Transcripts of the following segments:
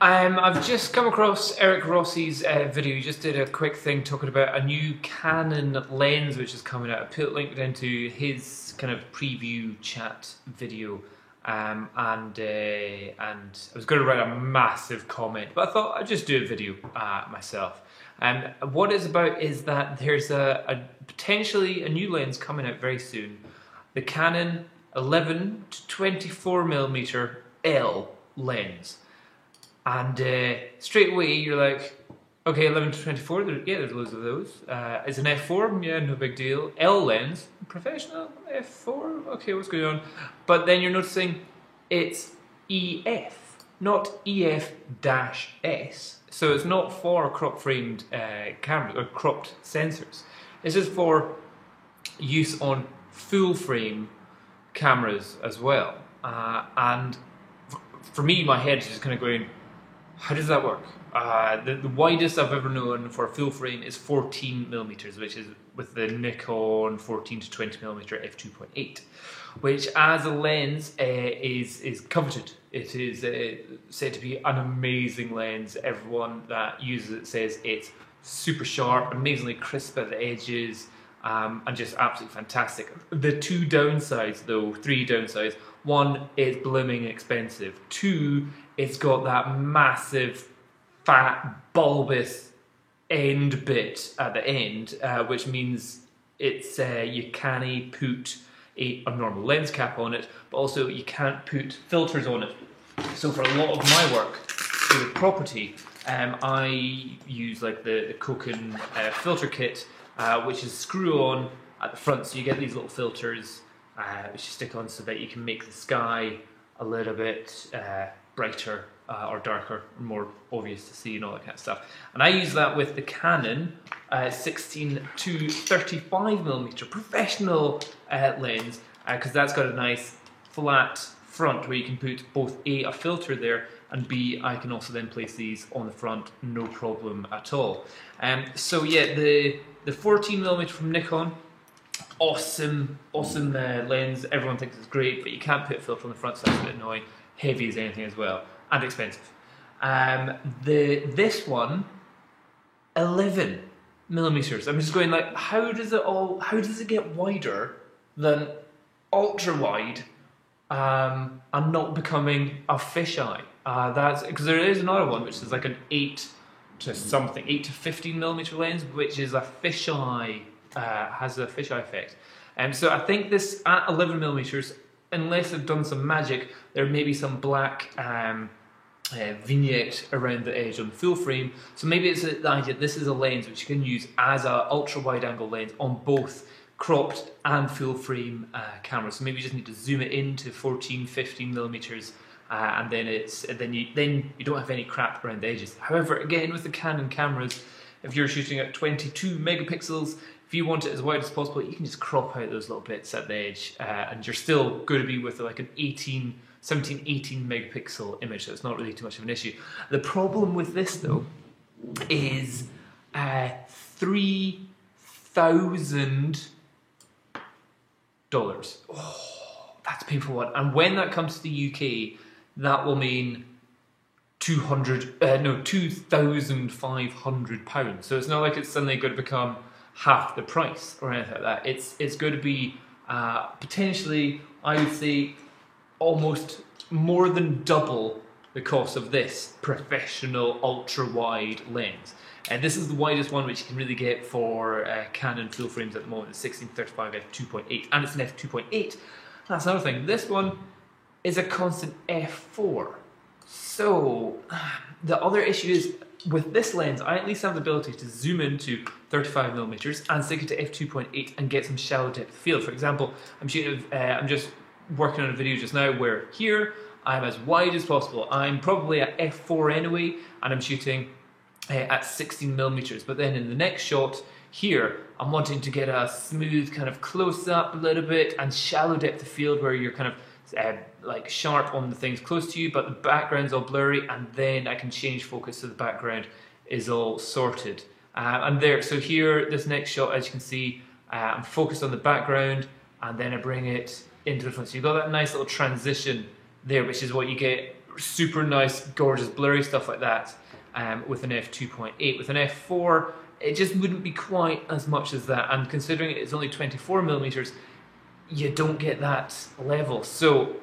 I've just come across Eric Rossi's video. He just did a quick thing talking about a new Canon lens which is coming out. I put linked into his kind of preview chat video, and I was going to write a massive comment, but I thought I'd just do a video myself. What it's about is that there's a potentially a new lens coming out very soon, the Canon 11 to 24mm L lens. And straight away you're like, okay, 11 to 24, there's loads of those. It's an f4, yeah, no big deal. L lens, professional, f4, okay, what's going on? But then you're noticing it's EF, not EF-S. So it's not for crop framed cameras or cropped sensors. This is for use on full frame cameras as well. And for me, my head is just kind of going, how does that work? The widest I've ever known for a full frame is 14mm, which is with the Nikon 14 to 20mm f2.8, which as a lens is coveted. It is said to be an amazing lens. Everyone that uses it says it's super sharp, amazingly crisp at the edges, and just absolutely fantastic. The two downsides though, three downsides. One, it's blooming expensive. Two, it's got that massive, fat, bulbous end bit at the end, which means it's you can't put a normal lens cap on it, but also you can't put filters on it. So for a lot of my work with property, I use like the Koken filter kit, which is screw on at the front, so you get these little filters which you stick on so that you can make the sky a little bit brighter or darker, more obvious to see and all that kind of stuff. And I use that with the Canon 16 to 35mm professional lens, because that's got a nice flat front where you can put both a filter there, and B, I can also then place these on the front, no problem at all. So yeah, the 14mm from Nikon, awesome lens. Everyone thinks it's great, but you can't put a filter on the front, so that's a bit annoying. Heavy as anything as well, and expensive. This one, 11mm. I'm just going like, how does it get wider than ultra wide, and not becoming a fisheye? That's because there is another one which is like an 8 to 15mm lens, which is a fisheye. Has a fisheye effect. So I think this at 11mm, unless they've done some magic, there may be some black vignette around the edge on the full frame. So maybe it's the idea this is a lens which you can use as an ultra wide angle lens on both cropped and full frame cameras. So maybe you just need to zoom it into 14, 15mm, and then you don't have any crap around the edges. However, again with the Canon cameras, if you're shooting at 22 megapixels, if you want it as wide as possible, you can just crop out those little bits at the edge, and you're still going to be with like an 17, 18 megapixel image, so it's not really too much of an issue. The problem with this though is $3,000. Oh, that's a painful one. And when that comes to the UK, that will mean £2,500. So it's not like it's suddenly going to become half the price or anything like that. It's going to be potentially, I would say, almost more than double the cost of this professional ultra wide lens. And this is the widest one which you can really get for Canon full frames at the moment. It's 16-35 f2.8, and it's an f2.8. That's another thing. This one is a constant f4. So the other issue is with this lens, I at least have the ability to zoom into 35mm and stick it to f2.8 and get some shallow depth of field. For example, I'm just working on a video just now where here I'm as wide as possible. I'm probably at f4 anyway, and I'm shooting at 16mm. But then in the next shot here, I'm wanting to get a smooth kind of close up a little bit and shallow depth of field where you're kind of like sharp on the things close to you, but the background's all blurry, and then I can change focus so the background is all sorted. And there, so here, this next shot, as you can see, I'm focused on the background, and then I bring it into the front. So you've got that nice little transition there, which is what you get super nice, gorgeous, blurry stuff like that with an f2.8. With an f4, it just wouldn't be quite as much as that. And considering it's only 24mm, you don't get that level. So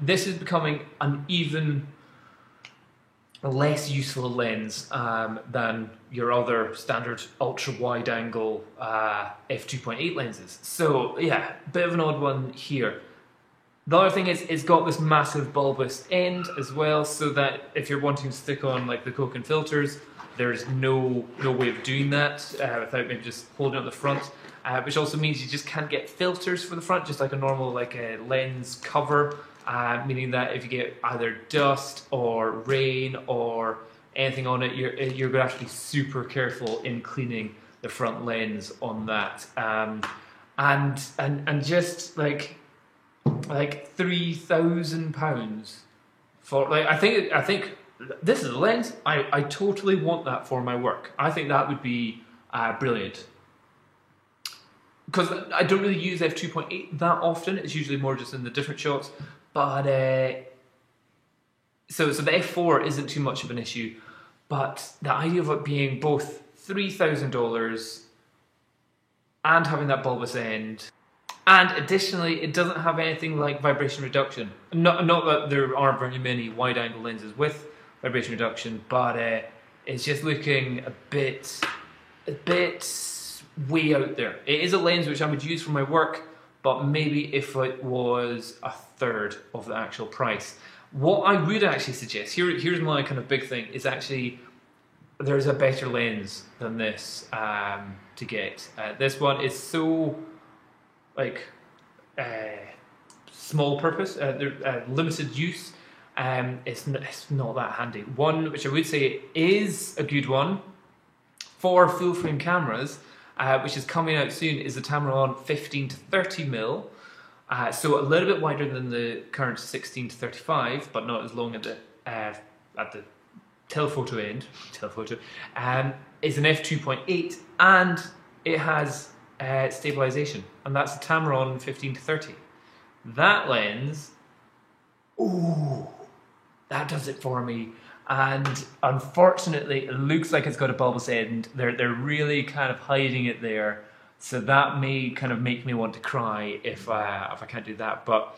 this is becoming an even less useful lens than your other standard ultra wide angle f2.8 lenses. So yeah, bit of an odd one here. The other thing is it's got this massive bulbous end as well, so that if you're wanting to stick on like the Koken filters, there's no way of doing that without maybe just holding up the front, which also means you just can't get filters for the front, just like a normal lens cover, meaning that if you get either dust or rain or anything on it, you're going to have to be super careful in cleaning the front lens on that, and just like £3,000 for I think this is a lens. I totally want that for my work. I think that would be brilliant, because I don't really use f2.8 that often. It's usually more just in the different shots, but so the f4 isn't too much of an issue, but the idea of it being both $3,000 and having that bulbous end. And additionally, it doesn't have anything like vibration reduction. Not that there aren't very many wide-angle lenses with vibration reduction, but it's just looking a bit way out there. It is a lens which I would use for my work, but maybe if it was a third of the actual price. What I would actually suggest, here's my kind of big thing, is actually there's a better lens than this to get. This one is so small purpose, limited use. It's not that handy. One which I would say is a good one for full frame cameras, which is coming out soon, is the Tamron 15 to 30mm. So a little bit wider than the current 16 to 35, but not as long at the telephoto end. It's an f2.8, and it has stabilization, and that's the Tamron 15 to 30. That lens, ooh, that does it for me. And unfortunately, it looks like it's got a bulbous end. They're really kind of hiding it there, so that may kind of make me want to cry if I can't do that. But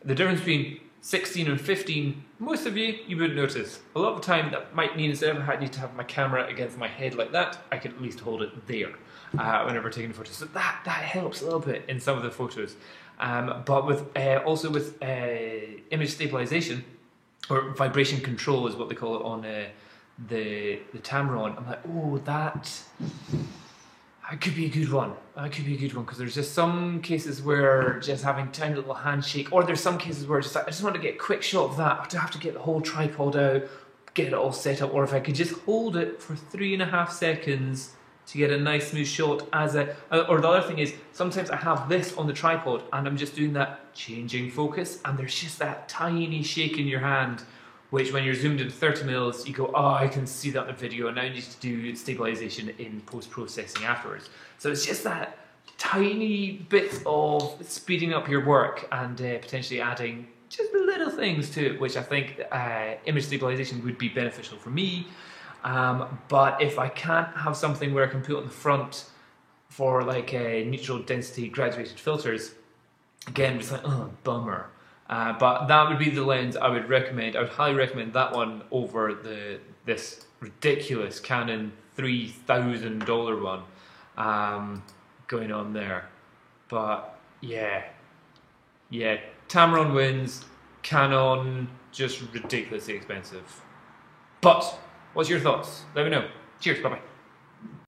the difference between 16 and 15, most of you wouldn't notice. A lot of the time, that might mean instead of having to have my camera against my head like that, I could at least hold it there whenever taking photos. So that helps a little bit in some of the photos. But with also with image stabilization, or vibration control is what they call it on the Tamron, I'm like, oh, that could be a good one. That could be a good one, because there's just some cases where just having tiny little handshake, or there's some cases where just I just want to get a quick shot of that. I have to get the whole tripod out, get it all set up, or if I could just hold it for 3.5 seconds to get a nice smooth shot or the other thing is, sometimes I have this on the tripod and I'm just doing that changing focus, and there's just that tiny shake in your hand, which when you're zoomed in 30mm, you go, oh, I can see that in the video, and now you need to do stabilization in post-processing afterwards. So it's just that tiny bit of speeding up your work and potentially adding just little things to it, which I think image stabilization would be beneficial for me. But if I can't have something where I can put on the front for like neutral density graduated filters, again, it's like, oh, bummer. But that would be the lens I would recommend. I would highly recommend that one over this ridiculous Canon $3,000 one going on there. But yeah, Tamron wins. Canon just ridiculously expensive. But what's your thoughts? Let me know. Cheers. Bye bye.